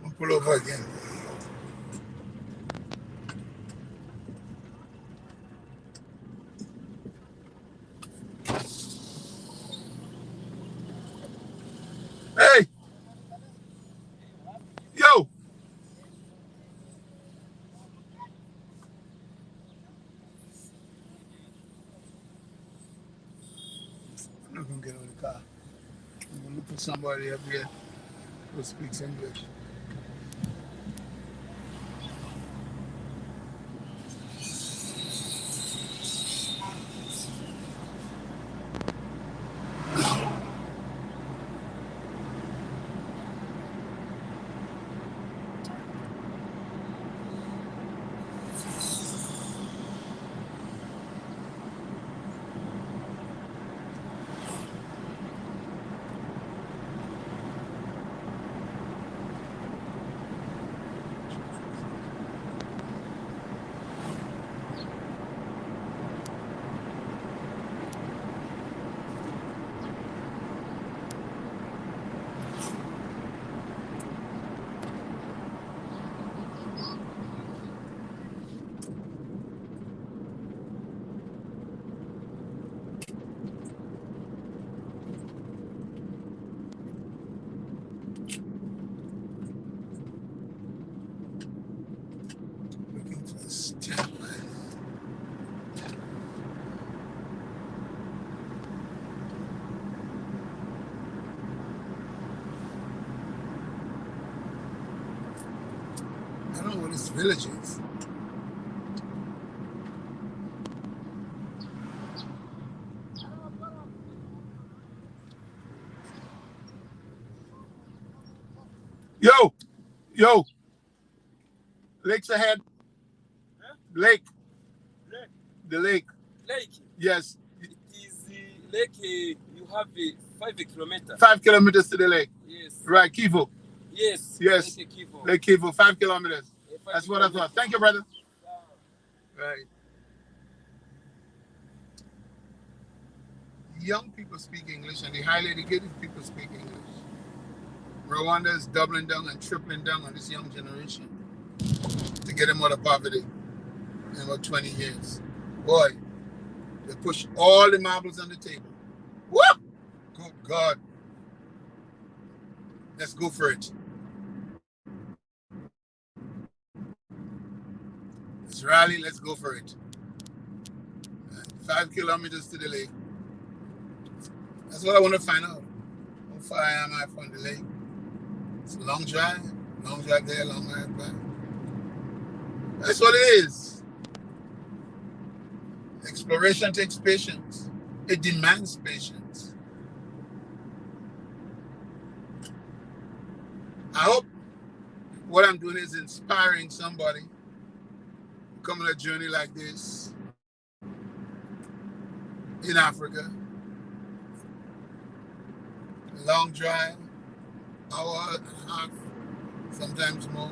I'll pull over again. Hey! Yo! I'm not gonna get out of the car. I'm gonna look for somebody up here who speaks English. Stand by. I don't know what this village is. Yo, yo, lake's ahead. Huh? Lake. Lake. The lake. Lake. Yes. It is the lake. You have 5 kilometers. 5 kilometers to the lake. Yes. Right, Kivu. Yes. Yes. Lake Kivu. Lake Kivu, 5 kilometers. 5 That's what I thought. Thank you, brother. Right. Young people speak English, and the highly educated people speak English. Rwanda is doubling down and tripling down on this young generation to get them out of poverty in about 20 years. Boy, they push all the marbles on the table. Whoop! Good God. Let's go for it. Let's rally, let's go for it. 5 kilometers to the lake. That's what I want to find out. How far am I from the lake? It's a long drive there, long drive back. That's what it is. Exploration takes patience. It demands patience. I hope what I'm doing is inspiring somebody to come on a journey like this in Africa. A long drive, hour and a half, sometimes more.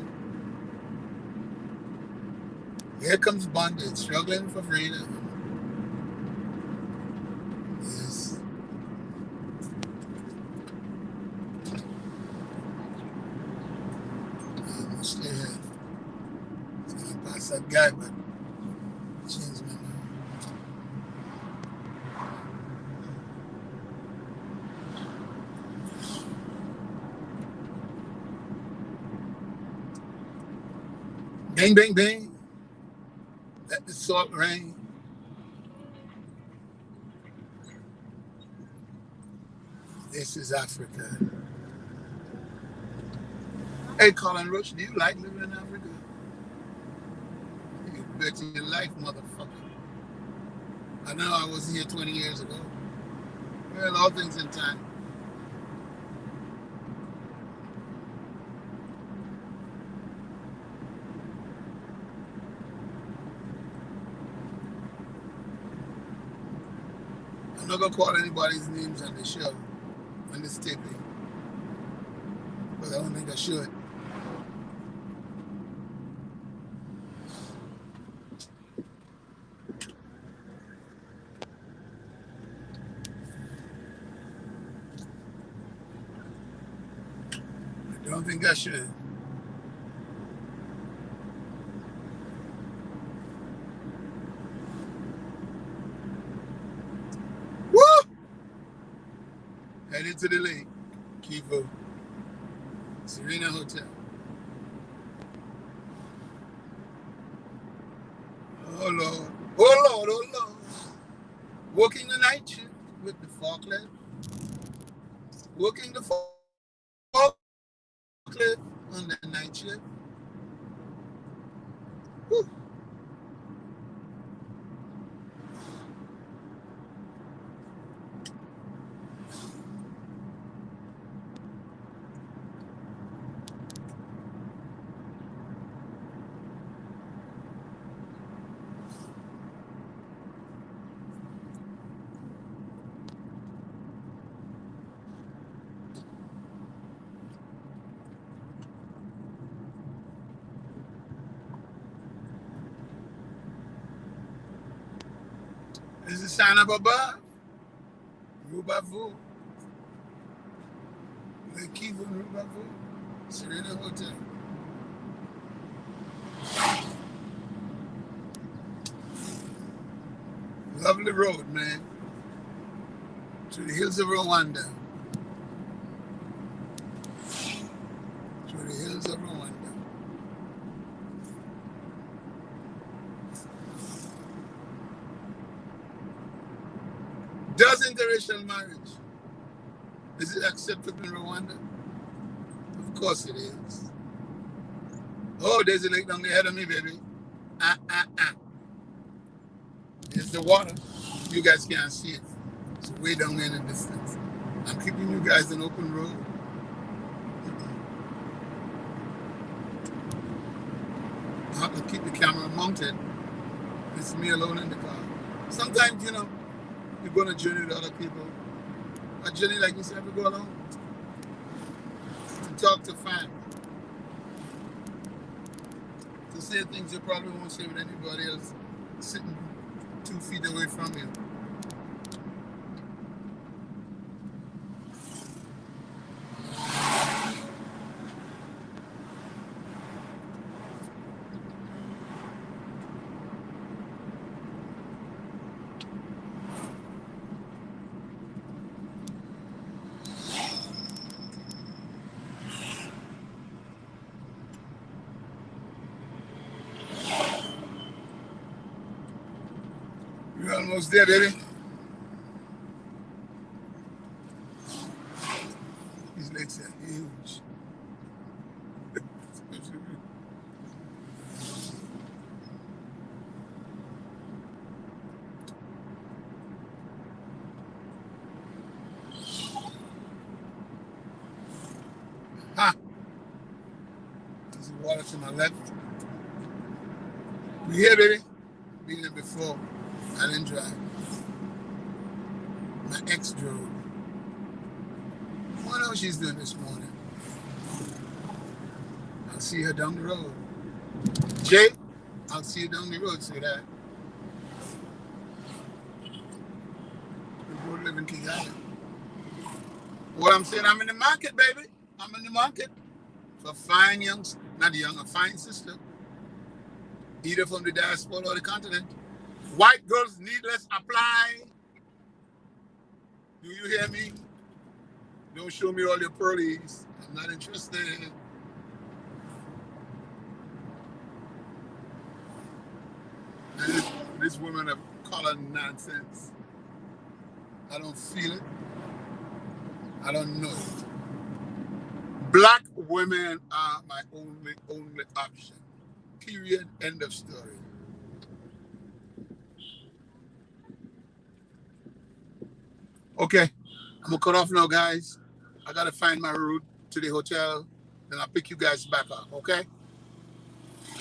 Here comes bondage, struggling for freedom. Yes. I'm stay here. It's gonna pass that guy, but change my mind. Bang, bang, bang. Let the salt rain. This is Africa. Hey, Colin Roach, do you like living in Africa? You bet your life, motherfucker. I know I was here 20 years ago. Well, all things in time. I'm not going to call anybody's names on the show, on this taping, but I don't think I should. I don't think I should. Woo! Headed to the lake, Kivu, Serena Hotel. Oh Lord, oh Lord, oh Lord. Working the night shift with the forklift. Working the forklift on the night shift. Woo. There's a sign up above. Rubavu. Lake Kivu, Rubavu. Serena Hotel. Lovely road, man. Through the hills of Rwanda. Through the hills of Rwanda. How's interracial marriage? Is it acceptable in Rwanda? Of course it is. Oh, there's a lake down the head of me, baby. There's the water. You guys can't see it. It's way down there in the distance. I'm keeping you guys an open road. I have to keep the camera mounted. It's me alone in the car. Sometimes, you know, you go on a journey with other people. A journey like this, you have to go alone. To talk to family. To say things you probably won't say with anybody else sitting 2 feet away from you. You're almost there, baby. These lakes are huge. Ha! There's water to my left. We here, baby. Been there before. I didn't drive. My ex drove. I wonder what she's doing this morning. I'll see her down the road. Jay, I'll see you down the road, say that. We both live in Kigali. What I'm saying, I'm in the market, baby. I'm in the market for fine young, not young, a fine sister. Either from the diaspora or the continent. White girls needless apply. Do you hear me? Don't show me all your pearlies. I'm not interested. This woman of color nonsense. I don't feel it. I don't know it. Black women are my only option. Period. End of story. Okay, I'm gonna cut off now, guys. I gotta find my route to the hotel. Then I'll pick you guys back up, okay?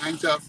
I'm tough.